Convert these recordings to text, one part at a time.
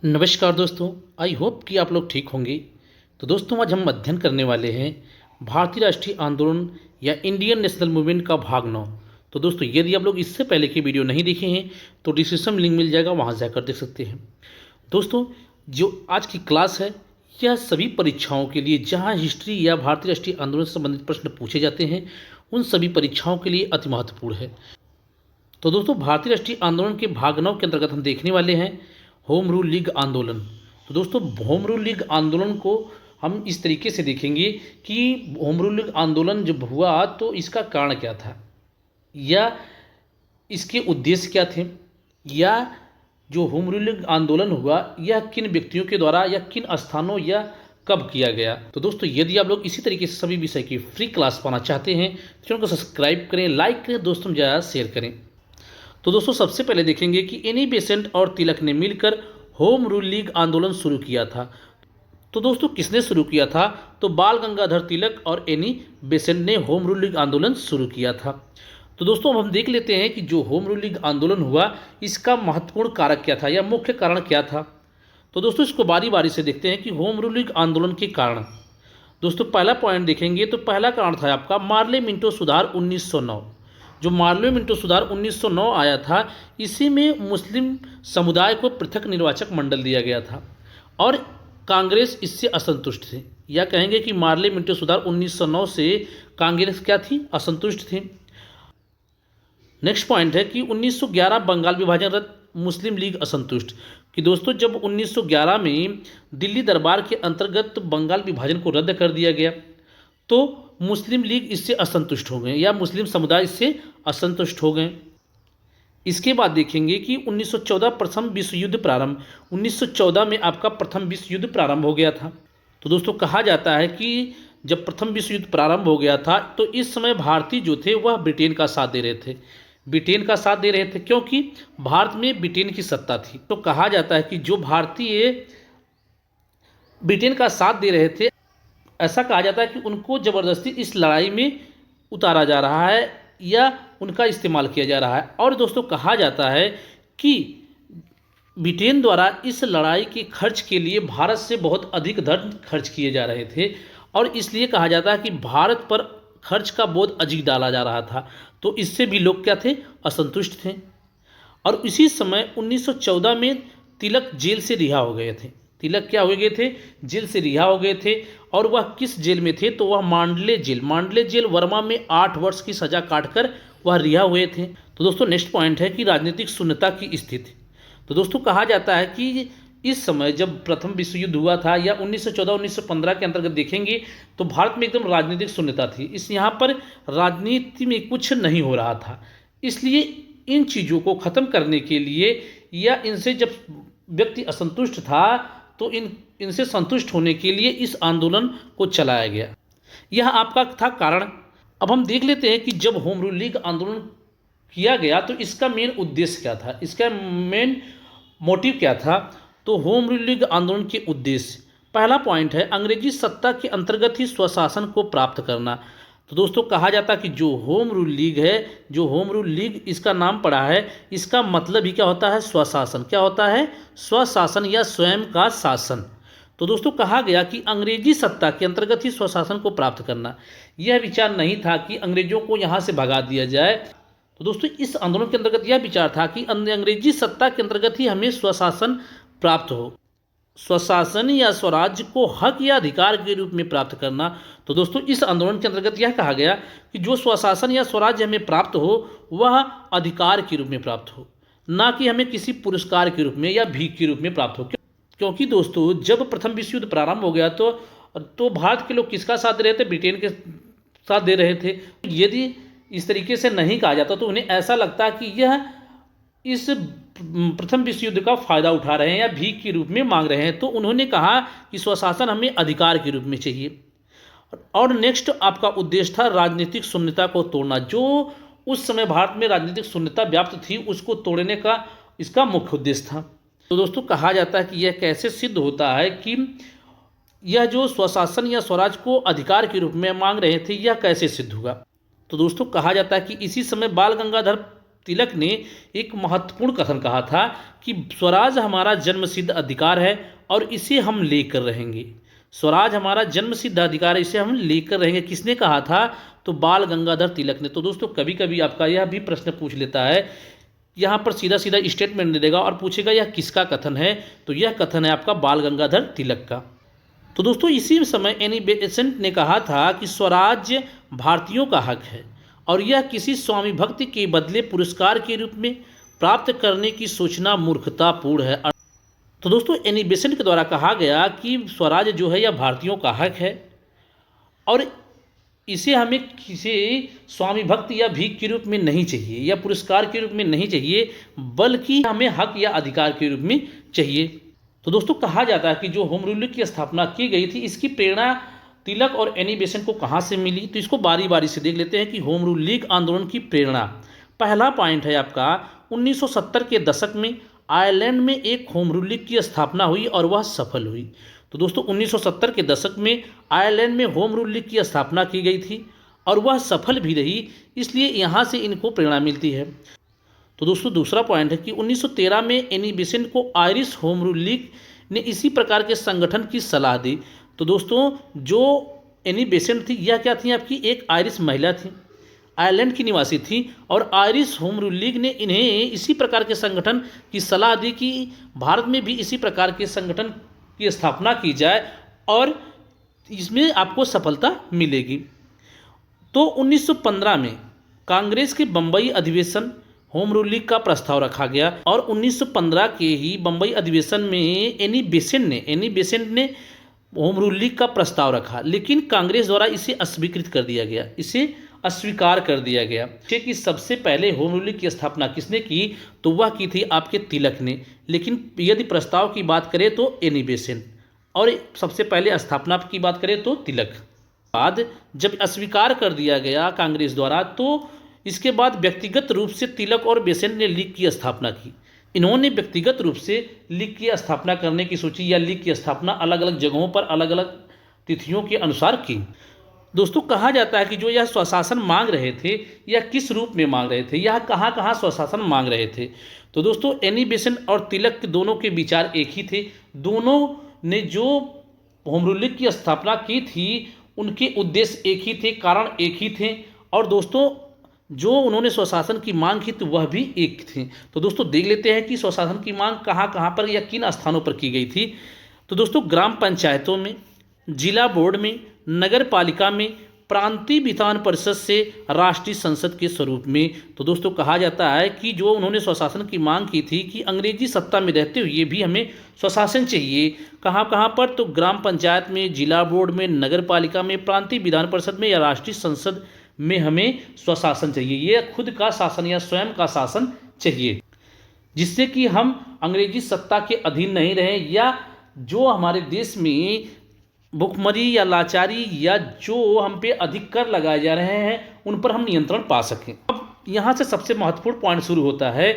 नमस्कार दोस्तों। I hope कि आप लोग ठीक होंगे। तो दोस्तों आज हम अध्ययन करने वाले हैं भारतीय राष्ट्रीय आंदोलन या इंडियन नेशनल मूवमेंट का भाग 9। तो दोस्तों यदि आप लोग इससे पहले की वीडियो नहीं देखे हैं तो डिस्क्रिप्शन में लिंक मिल जाएगा, वहां जाकर देख सकते हैं। दोस्तों जो आज की क्लास है यह सभी परीक्षाओं के लिए जहां हिस्ट्री या भारतीय राष्ट्रीय आंदोलन से संबंधित प्रश्न पूछे जाते हैं उन सभी परीक्षाओं के लिए अति महत्वपूर्ण है। तो दोस्तों भारतीय राष्ट्रीय आंदोलन के भाग 9 के अंतर्गत हम देखने वाले हैं होम रूल लीग आंदोलन। तो दोस्तों होम रूल लीग आंदोलन को हम इस तरीके से देखेंगे कि होम रूल लीग आंदोलन जब हुआ तो इसका कारण क्या था, या इसके उद्देश्य क्या थे, या जो होम रूल लीग आंदोलन हुआ यह किन व्यक्तियों के द्वारा या किन स्थानों या कब किया गया। तो दोस्तों यदि आप लोग इसी तरीके से सभी विषय की फ्री क्लास पाना चाहते हैं तो चैनल को सब्सक्राइब करें, लाइक करें, दोस्तों में ज़्यादा शेयर करें। तो दोस्तों सबसे पहले देखेंगे कि एनी बेसेंट और तिलक ने मिलकर होम रूल लीग आंदोलन शुरू किया था। तो दोस्तों किसने शुरू किया था, तो बाल गंगाधर तिलक और एनी बेसेंट ने होम रूल लीग आंदोलन शुरू किया था। तो दोस्तों अब हम देख लेते हैं कि जो होम रूल लीग आंदोलन हुआ इसका महत्वपूर्ण कारक क्या था या मुख्य कारण क्या था। तो दोस्तों इसको बारी बारी से देखते हैं कि होम रूल लीग आंदोलन के कारण। दोस्तों पहला पॉइंट देखेंगे तो पहला कारण था आपका मार्ले मिंटो सुधार 1909। जो मार्ले मिंटो सुधार 1909 आया था इसी में मुस्लिम समुदाय को पृथक निर्वाचक मंडल दिया गया था और कांग्रेस इससे असंतुष्ट थे, या कहेंगे कि मार्ले मिंटो सुधार 1909 से कांग्रेस क्या थी, असंतुष्ट थी। नेक्स्ट पॉइंट है कि 1911 बंगाल विभाजन रद्द, मुस्लिम लीग असंतुष्ट। कि दोस्तों जब 1911 में दिल्ली दरबार के अंतर्गत बंगाल विभाजन को रद्द कर दिया गया तो मुस्लिम लीग इससे असंतुष्ट हो गए या मुस्लिम समुदाय इससे असंतुष्ट हो गए। इसके बाद देखेंगे कि 1914 प्रथम विश्व युद्ध प्रारंभ। 1914 में आपका प्रथम विश्व युद्ध प्रारंभ हो गया था। तो दोस्तों कहा जाता है कि जब प्रथम विश्व युद्ध प्रारंभ हो गया था तो इस समय भारतीय जो थे वह ब्रिटेन का साथ दे रहे थे। ब्रिटेन का साथ दे रहे थे क्योंकि भारत में ब्रिटेन की सत्ता थी। तो कहा जाता है कि जो भारतीय ब्रिटेन का साथ दे रहे थे, ऐसा कहा जाता है कि उनको ज़बरदस्ती इस लड़ाई में उतारा जा रहा है या उनका इस्तेमाल किया जा रहा है। और दोस्तों कहा जाता है कि ब्रिटेन द्वारा इस लड़ाई के खर्च के लिए भारत से बहुत अधिक धन खर्च किए जा रहे थे और इसलिए कहा जाता है कि भारत पर खर्च का बोझ अधिक डाला जा रहा था। तो इससे भी लोग क्या थे, असंतुष्ट थे। और इसी समय 1914 में तिलक जेल से रिहा हो गए थे। तिलक क्या हो गए थे, जेल से रिहा हो गए थे। और वह किस जेल में थे, तो वह मांडले जेल वर्मा में 8 वर्ष की सजा काटकर वह रिहा हुए थे। तो दोस्तों नेक्स्ट पॉइंट है कि राजनीतिक शून्यता की स्थिति। तो दोस्तों कहा जाता है कि इस समय जब प्रथम विश्व युद्ध हुआ था या 1914-1915 के अंतर्गत देखेंगे तो भारत में एकदम राजनीतिक शून्यता थी। इस यहाँ पर राजनीति में कुछ नहीं हो रहा था। इसलिए इन चीज़ों को ख़त्म करने के लिए या इनसे जब व्यक्ति असंतुष्ट था तो इनसे संतुष्ट होने के लिए इस आंदोलन को चलाया गया। यह आपका था कारण। अब हम देख लेते हैं कि जब होम रूल लीग आंदोलन किया गया तो इसका मेन उद्देश्य क्या था, इसका मेन मोटिव क्या था। तो होम रूल लीग आंदोलन के उद्देश्य, पहला पॉइंट है अंग्रेजी सत्ता के अंतर्गत ही स्वशासन को प्राप्त करना। तो दोस्तों कहा जाता है कि जो होम रूल लीग है, जो होम रूल लीग इसका नाम पड़ा है, इसका मतलब ही क्या होता है, स्वशासन। क्या होता है, स्वशासन या स्वयं का शासन। तो दोस्तों कहा गया कि अंग्रेजी सत्ता के अंतर्गत ही स्वशासन को प्राप्त करना। यह विचार नहीं था कि अंग्रेजों को यहाँ से भगा दिया जाए। तो दोस्तों इस आंदोलन के अंतर्गत यह विचार था कि अंग्रेजी सत्ता के अंतर्गत ही हमें स्वशासन प्राप्त हो, स्वशासन या स्वराज्य को हक या अधिकार के रूप में प्राप्त करना। तो दोस्तों इस आंदोलन के अंतर्गत यह कहा गया कि जो स्वशासन या स्वराज्य हमें प्राप्त हो वह अधिकार के रूप में प्राप्त हो, ना कि हमें किसी पुरस्कार के रूप में या भीख के रूप में प्राप्त हो। क्योंकि दोस्तों जब प्रथम विश्व युद्ध प्रारंभ हो गया तो भारत के लोग किसका साथ दे रहे थे, ब्रिटेन के साथ दे रहे थे। यदि इस तरीके से नहीं कहा जाता तो उन्हें ऐसा लगता कि यह इस प्रथम विश्व युद्ध का फायदा उठा रहे हैं या भीख के रूप में मांग रहे हैं। तो उन्होंने कहा कि स्वशासन हमें अधिकार के रूप में चाहिए। और नेक्स्ट आपका उद्देश्य था राजनीतिक शून्यता को तोड़ना। जो उस समय भारत में राजनीतिक शून्यता व्याप्त थी उसको तोड़ने का इसका मुख्य उद्देश्य था। तो दोस्तों कहा जाता है कि यह कैसे सिद्ध होता है कि यह जो स्वशासन या स्वराज को अधिकार के रूप में मांग रहे थे यह कैसे सिद्ध हुआ। तो दोस्तों कहा जाता है कि इसी समय बाल गंगाधर तिलक ने एक महत्वपूर्ण कथन कहा था कि स्वराज हमारा जन्मसिद्ध अधिकार है और इसे हम लेकर रहेंगे। स्वराज हमारा जन्मसिद्ध अधिकार है, इसे हम लेकर रहेंगे। किसने कहा था? तो बाल गंगाधर तिलक ने। तो दोस्तों कभी कभी आपका यह भी प्रश्न पूछ लेता है, यहाँ पर सीधा सीधा स्टेटमेंट दे देगा और पूछेगा यह किसका कथन है, तो यह कथन है आपका बाल गंगाधर तिलक का। तो दोस्तों इसी समय एनी बेसेंट ने कहा था कि स्वराज्य भारतीयों का हक है और यह किसी स्वामी भक्ति के बदले पुरस्कार के रूप में प्राप्त करने की सोचना मूर्खतापूर्ण है। तो दोस्तों एनी बेसेंट के द्वारा कहा गया कि स्वराज जो है यह भारतीयों का हक है और इसे हमें किसी स्वामी भक्ति या भीख के रूप में नहीं चाहिए या पुरस्कार के रूप में नहीं चाहिए, बल्कि हमें हक या अधिकार के रूप में चाहिए। तो दोस्तों कहा जाता है कि जो होम रूल की स्थापना की गई थी, इसकी प्रेरणा तिलक और एनी बेसेंट को कहाँ से मिली, तो इसको बारी बारी से देख लेते हैं कि होम रूल लीग आंदोलन की प्रेरणा। पहला पॉइंट है आपका 1970 के दशक में आयरलैंड में एक होम रूल लीग की स्थापना हुई और वह सफल हुई। तो दोस्तों 1970 के दशक में आयरलैंड में होम रूल लीग की स्थापना की गई थी और वह सफल भी रही, इसलिए यहाँ से इनको प्रेरणा मिलती है। तो दोस्तों दूसरा पॉइंट है कि 1913 में एनी बेसेंट को आयरिश होम रूल लीग ने इसी प्रकार के संगठन की सलाह दी। तो दोस्तों जो एनी बेसेंट थी यह क्या थी? आपकी एक आयरिश महिला थी, आयरलैंड की निवासी थी और आयरिश होम रूल लीग ने इन्हें इसी प्रकार के संगठन की सलाह दी कि भारत में भी इसी प्रकार के संगठन की स्थापना की जाए और इसमें आपको सफलता मिलेगी। तो 1915 में कांग्रेस के बम्बई अधिवेशन होम रूल लीग का प्रस्ताव रखा गया और 1915 के ही बम्बई अधिवेशन में एनी बेसेंट ने होम रूल लीग का प्रस्ताव रखा, लेकिन कांग्रेस द्वारा इसे अस्वीकृत कर दिया गया, इसे अस्वीकार कर दिया गया। कि सबसे पहले होम रूल लीग की स्थापना किसने की? तो वह की थी आपके तिलक ने, लेकिन यदि प्रस्ताव की बात करें तो एनी बेसेंट और सबसे पहले स्थापना की बात करें तो तिलक। बाद जब अस्वीकार कर दिया गया कांग्रेस द्वारा, तो इसके बाद व्यक्तिगत रूप से तिलक और बेसेंट ने लीग की स्थापना की। इन्होंने व्यक्तिगत रूप से लीग की स्थापना करने की सोची या लीग की स्थापना अलग अलग जगहों पर अलग अलग तिथियों के अनुसार की। दोस्तों कहा जाता है कि जो यह स्वशासन मांग रहे थे यह किस रूप में मांग रहे थे, यह कहाँ कहाँ स्वशासन मांग रहे थे। तो दोस्तों एनी बेसेंट और तिलक दोनों के विचार एक ही थे। दोनों ने जो होम रूल लीग की स्थापना की थी उनके उद्देश्य एक ही थे, कारण एक ही थे और दोस्तों जो उन्होंने स्वशासन की मांग की तो वह भी एक थी। तो दोस्तों देख लेते हैं कि स्वशासन की मांग कहाँ कहाँ पर या किन स्थानों पर की गई थी। तो दोस्तों ग्राम पंचायतों में, जिला बोर्ड में, नगर पालिका में, प्रांतीय विधान परिषद से राष्ट्रीय संसद के स्वरूप में। तो दोस्तों कहा जाता है कि जो उन्होंने स्वशासन की मांग की थी कि अंग्रेजी सत्ता में रहते हुए भी हमें स्वशासन चाहिए। कहाँ कहाँ पर? तो ग्राम पंचायत में, जिला बोर्ड में, नगर पालिका में, प्रांतीय विधान परिषद में या राष्ट्रीय संसद में हमें स्वशासन चाहिए। ये खुद का शासन या स्वयं का शासन चाहिए, जिससे कि हम अंग्रेजी सत्ता के अधीन नहीं रहें या जो हमारे देश में भुखमरी या लाचारी या जो हम पे अधिक कर लगाए जा रहे हैं उन पर हम नियंत्रण पा सकें। अब यहाँ से सबसे महत्वपूर्ण पॉइंट शुरू होता है।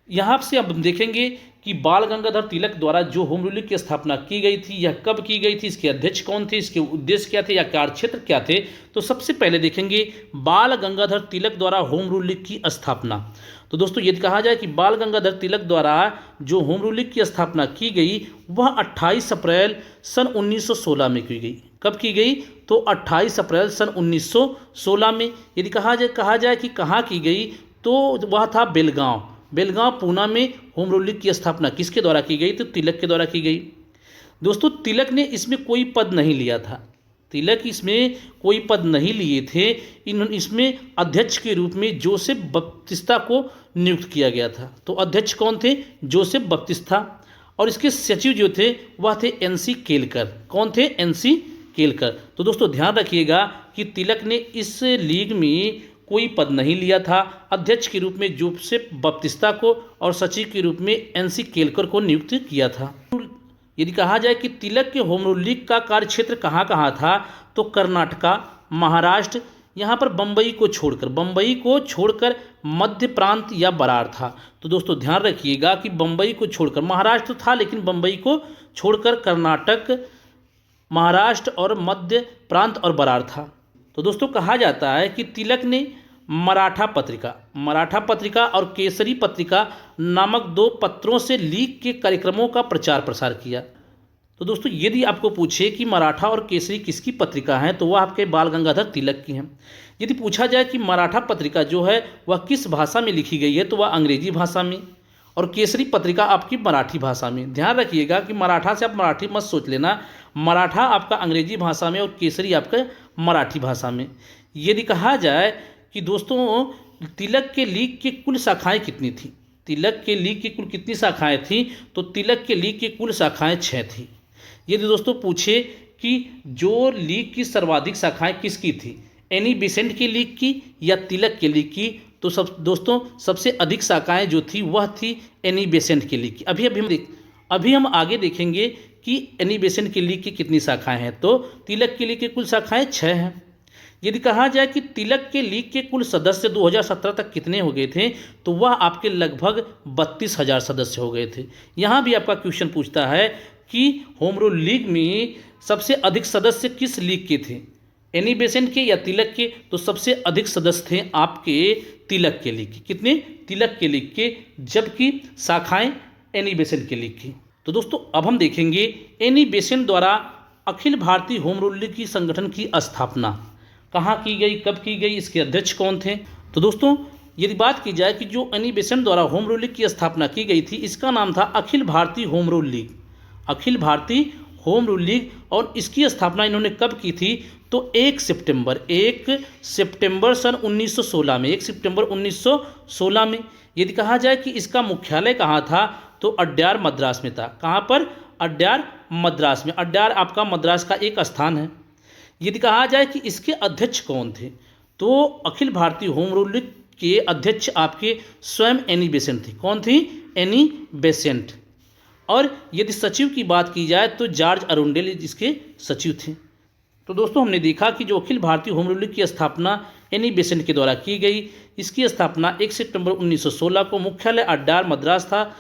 यहाँ से अब हम देखेंगे कि बाल गंगाधर तिलक द्वारा जो होम रूल लीग की स्थापना की गई थी यह कब की गई थी, इसके अध्यक्ष कौन थे, इसके उद्देश्य क्या थे या कार्यक्षेत्र क्या थे। तो सबसे पहले देखेंगे बाल गंगाधर तिलक द्वारा होम रूल लीग की स्थापना। तो दोस्तों यदि कहा जाए कि बाल गंगाधर तिलक द्वारा जो होम रूल लीग की स्थापना की गई वह 28 अप्रैल सन 1916 में की गई। कब की गई? तो 28 अप्रैल सन 1916 में। यदि कहा जाए कि कहाँ की गई तो वह था बेलगांव पूना में होम रूल लीग की स्थापना किसके द्वारा की गई? तो तिलक के द्वारा की गई। दोस्तों तिलक ने इसमें कोई पद नहीं लिया था, तिलक इसमें कोई पद नहीं लिए थे। इसमें अध्यक्ष के रूप में जोसेफ बप्तिस्ता को नियुक्त किया गया था। तो अध्यक्ष कौन थे? जोसेफ बप्तिस्ता। और इसके सचिव जो थे वह थे एनसी केलकर। कौन थे? एनसी केलकर। तो दोस्तों ध्यान रखिएगा कि तिलक ने इस लीग में कोई पद नहीं लिया था। अध्यक्ष के रूप में जोसेफ बप्तिस्ता को और सचिव के रूप में एनसी केलकर को नियुक्त किया था। यदि कहा जाए कि तिलक के होम रूल लीग का कार्यक्षेत्र कहाँ कहाँ था, तो कर्नाटका, महाराष्ट्र, यहाँ पर बम्बई को छोड़कर मध्य प्रांत या बरार था। तो दोस्तों ध्यान रखिएगा कि बम्बई को छोड़कर, महाराष्ट्र था लेकिन बम्बई को छोड़कर कर्नाटक, महाराष्ट्र और मध्य प्रांत और बरार था। तो दोस्तों कहा जाता है कि तिलक ने मराठा पत्रिका और केसरी पत्रिका नामक दो पत्रों से लीग के कार्यक्रमों का प्रचार प्रसार किया। तो दोस्तों यदि आपको पूछे कि मराठा और केसरी किसकी पत्रिका हैं तो वह आपके बाल गंगाधर तिलक की हैं। यदि पूछा जाए कि मराठा पत्रिका जो है वह किस भाषा में लिखी गई है तो वह अंग्रेजी भाषा में, और केसरी पत्रिका आपकी मराठी भाषा में। ध्यान रखिएगा कि मराठा से आप मराठी मत सोच लेना, मराठा आपका अंग्रेजी भाषा में और केसरी आपका मराठी भाषा में। यदि कहा जाए कि दोस्तों तिलक के लीग की कुल शाखाएं कितनी थी, तिलक के लीग की कुल कितनी शाखाएं थी, तो तिलक के लीग की कुल शाखाएं 6 थी। यदि दोस्तों पूछे कि जो लीग की सर्वाधिक शाखाएं किसकी थी, एनी बेसेंट की लीग की या तिलक के लीग की, तो दोस्तों सबसे अधिक शाखाएं जो थी वह थी एनी बेसेंट की लीग की। अभी हम आगे देखेंगे कि एनी बेसेंट की लीग की कितनी शाखाएं हैं। तो तिलक की लीग की कुल शाखाएं 6 हैं। यदि कहा जाए कि तिलक के लीग के कुल सदस्य 2017 तक कितने हो गए थे, तो वह आपके लगभग 32,000 सदस्य हो गए थे। यहाँ भी आपका क्वेश्चन पूछता है कि होम रूल लीग में सबसे अधिक सदस्य किस लीग के थे, एनी बेसेंट के या तिलक के, तो सबसे अधिक सदस्य थे आपके तिलक के लीग के। कितने? तिलक के लीग के, जबकि शाखाएं एनी बेसेंट के लीग की। तो दोस्तों अब हम देखेंगे एनी बेसेंट द्वारा Akhil Bharatiya home rule league की संगठन की स्थापना कहाँ की गई, कब की गई, इसके अध्यक्ष कौन थे। तो दोस्तों यदि बात की जाए कि जो एनी बेसेंट द्वारा होम रूल लीग की स्थापना की गई थी, इसका नाम था Akhil Bharatiya home rule league, Akhil Bharatiya home rule league. और इसकी स्थापना इन्होंने कब की थी, तो 1 सितंबर सन 1916 में, 1 सितंबर 1916 में। यदि कहा जाए कि इसका मुख्यालय कहाँ था, तो अड्यार मद्रास में था। कहाँ पर? अड्यार मद्रास में। अड्यार आपका मद्रास का एक स्थान है। यदि कहा जाए कि इसके अध्यक्ष कौन थे, तो Akhil Bharatiya home rule league के अध्यक्ष आपके स्वयं एनी बेसेंट थी। कौन थी? Annie Besant. और यदि सचिव की बात की जाए तो जॉर्ज अरुंडेल इसके सचिव थे। तो दोस्तों हमने देखा कि जो Akhil Bharatiya home rule league की स्थापना एनी बेसेंट के द्वारा की गई, इसकी स्थापना 1 सितंबर 1916 को, मुख्यालय अड्यार मद्रास था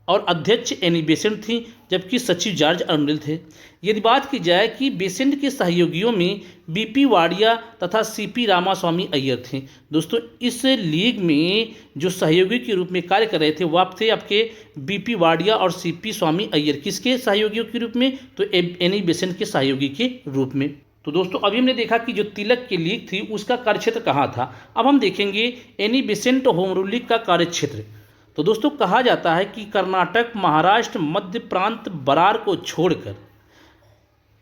और अध्यक्ष एनी बेसेंट थी, जबकि सचिव जॉर्ज अरुंडेल थे। यदि बात की जाए कि बेसेंट के सहयोगियों में बीपी वाडिया तथा सीपी रामास्वामी अय्यर थे। दोस्तों इस लीग में जो सहयोगी के रूप में कार्य कर रहे थे वह थे आपके बीपी वाडिया और सीपी स्वामी अय्यर। किसके सहयोगियों के रूप में? तो एनी बेसेंट के सहयोगी के रूप में। तो दोस्तों अभी हमने देखा कि जो तिलक की लीग थी उसका कार्यक्षेत्र कहाँ था। अब हम देखेंगे Annie Besant home rule league का कार्यक्षेत्र। तो दोस्तों कहा जाता है कि कर्नाटक, महाराष्ट्र, मध्य प्रांत, बरार को छोड़कर,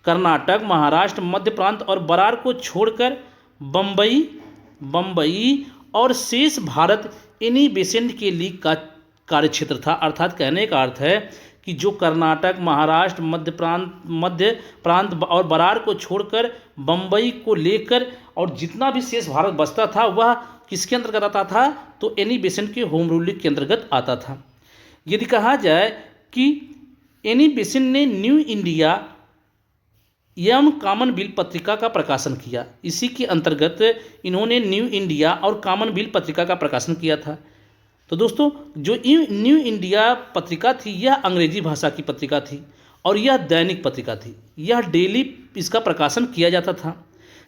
कर्नाटक, महाराष्ट्र, मध्य प्रांत और बरार को छोड़कर बम्बई और शेष भारत एनी बेसेंट के लीग का कार्यक्षेत्र था। अर्थात कहने का अर्थ है कि जो कर्नाटक, महाराष्ट्र, मध्य प्रांत और बरार को छोड़कर बम्बई को लेकर और जितना भी शेष भारत बचता था वह किसके अंतर्गत आता था, तो एनी बेसेंट के होम रूल लीग के अंतर्गत आता था। यदि कहा जाए कि एनी बेसेंट ने न्यू इंडिया एवं कॉमनवेल्थ पत्रिका का प्रकाशन किया, इसी के अंतर्गत इन्होंने न्यू इंडिया और कॉमनवेल्थ पत्रिका का प्रकाशन किया था। तो दोस्तों जो न्यू इंडिया पत्रिका थी यह अंग्रेजी भाषा की पत्रिका थी और यह दैनिक पत्रिका थी, यह डेली इसका प्रकाशन किया जाता था।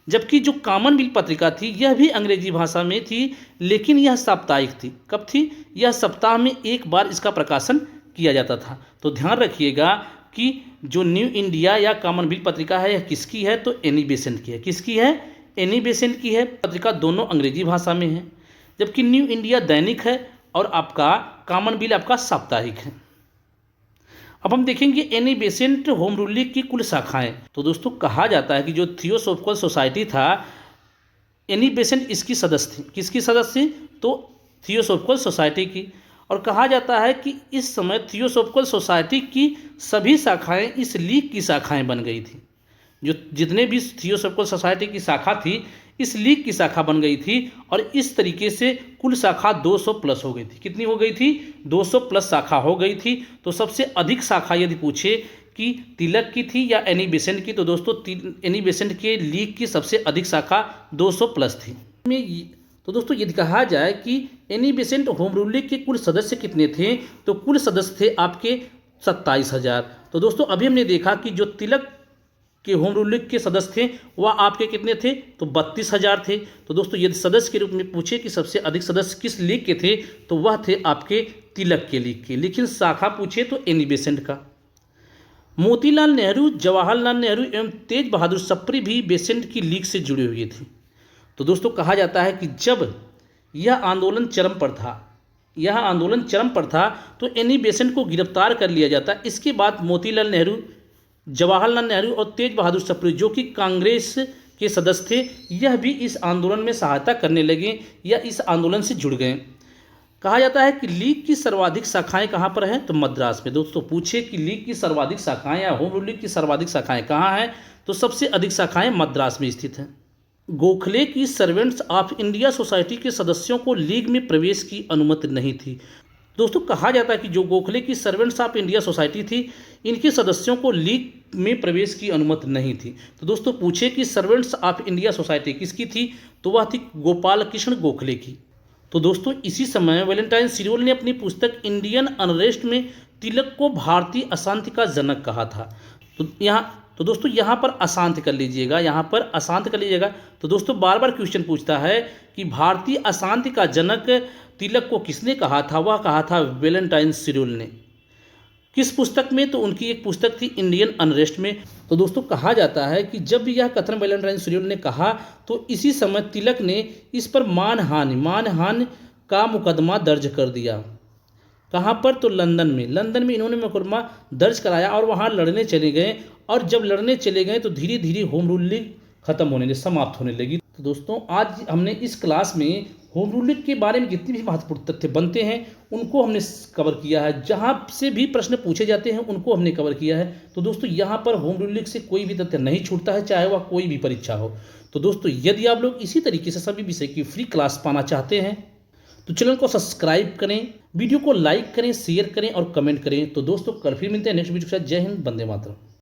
जबकि जो कॉमनवेल्थ पत्रिका थी यह भी अंग्रेजी भाषा में थी, लेकिन यह साप्ताहिक थी। कब थी? यह सप्ताह में एक बार इसका प्रकाशन किया जाता था। तो ध्यान रखिएगा कि जो न्यू इंडिया या कॉमनवेल्थ पत्रिका है यह किसकी है, तो एनी बेसेंट की है। किसकी है? एनी बेसेंट की है। पत्रिका दोनों अंग्रेजी भाषा में है, जबकि न्यू इंडिया दैनिक है और आपका कॉमनवेल्थ आपका साप्ताहिक है। अब हम देखेंगे Annie Besant home rule league की कुल शाखाएं। तो दोस्तों कहा जाता है कि जो थियोसॉफिकल सोसाइटी था, एनी बेसेंट इसकी सदस्य थी। किसकी सदस्य? तो थियोसॉफिकल सोसाइटी की। और कहा जाता है कि इस समय थियोसॉफिकल सोसाइटी की सभी शाखाएं इस लीग की शाखाएं बन गई थी। जो जितने भी थियोसॉफिकल सोसाइटी की शाखा थी इस लीग की शाखा बन गई थी और इस तरीके से कुल शाखा 200 प्लस हो गई थी। कितनी हो गई थी? 200 प्लस शाखा हो गई थी। तो सबसे अधिक शाखा यदि पूछे कि तिलक की थी या एनी बेसेंट की, तो दोस्तों एनी बेसेंट के लीग की सबसे अधिक शाखा 200 प्लस थी। तो दोस्तों यदि कहा जाए कि Annie Besant home rule league के कुल सदस्य कितने थे, तो कुल सदस्य थे आपके 27,000। तो दोस्तों अभी हमने देखा कि जो तिलक के होम रूल लीग के सदस्य थे वह आपके कितने थे, तो 32,000 थे। तो दोस्तों यदि सदस्य के रूप में पूछे कि सबसे अधिक सदस्य किस लीग के थे, तो वह थे आपके तिलक के लीग के। लेकिन शाखा पूछे तो एनी बेसेंट का। मोतीलाल नेहरू, जवाहरलाल नेहरू एवं तेज बहादुर सप्री भी बेसेंट की लीग से जुड़े हुए थे। तो दोस्तों कहा जाता है कि जब यह आंदोलन चरम पर था तो एनी बेसेंट को गिरफ्तार कर लिया जाता। इसके बाद मोतीलाल नेहरू, जवाहरलाल नेहरू और तेज बहादुर सप्री जो कि कांग्रेस के सदस्य थे, यह भी इस आंदोलन में सहायता करने लगे या इस आंदोलन से जुड़ गए। कहा जाता है कि लीग की सर्वाधिक शाखाएं कहाँ पर हैं, तो मद्रास में। दोस्तों पूछे कि लीग की सर्वाधिक शाखाएं या होम रूल लीग की सर्वाधिक शाखाएं कहाँ हैं, तो सबसे अधिक शाखाएं मद्रास में स्थित हैं। गोखले की सर्वेंट्स ऑफ इंडिया सोसाइटी के सदस्यों को लीग में प्रवेश की अनुमति नहीं थी। दोस्तों कहा जाता है कि जो गोखले की सर्वेंट्स ऑफ इंडिया सोसाइटी थी, इनके सदस्यों को लीग में प्रवेश की अनुमति नहीं थी। तो दोस्तों पूछे कि सर्वेंट्स ऑफ इंडिया सोसाइटी किसकी थी, तो वह थी गोपाल कृष्ण गोखले की। तो दोस्तों इसी समय वैलेंटाइन सिरोल ने अपनी पुस्तक इंडियन अनरेस्ट में तिलक को भारतीय अशांति का जनक कहा था। तो दोस्तों यहाँ पर अशांत कर लीजिएगा, तो दोस्तों बार बार क्वेश्चन पूछता है कि भारतीय अशांति का जनक तिलक को किसने कहा था, वह कहा था वैलेंटाइन सिरोल ने। किस पुस्तक में, तो उनकी एक पुस्तक थी इंडियन अनरेस्ट में। तो दोस्तों कहा जाता है कि जब यह कथन वैलेंटाइन सिरोल ने कहा तो इसी समय तिलक ने इस पर मानहानि का मुकदमा दर्ज कर दिया। कहाँ पर, तो लंदन में इन्होंने मुकदमा दर्ज कराया और वहाँ लड़ने चले गए। और जब लड़ने चले गए तो धीरे धीरे होम रूल लीग समाप्त होने लगी। तो दोस्तों आज हमने इस क्लास में होम रूल लीग के बारे में जितनी भी महत्वपूर्ण तथ्य बनते हैं उनको हमने कवर किया है। जहाँ से भी प्रश्न पूछे जाते हैं उनको हमने कवर किया है। तो दोस्तों यहाँ पर होम रूल लीग से कोई भी तथ्य नहीं छूटता है, चाहे वह कोई भी परीक्षा हो। तो दोस्तों यदि आप लोग इसी तरीके से सभी विषय की फ्री क्लास पाना चाहते हैं तो चैनल को सब्सक्राइब करें, वीडियो को लाइक करें, शेयर करें और कमेंट करें। तो दोस्तों कल फिर मिलते हैं नेक्स्ट वीडियो के साथ। जय हिंद, वंदे मातरम।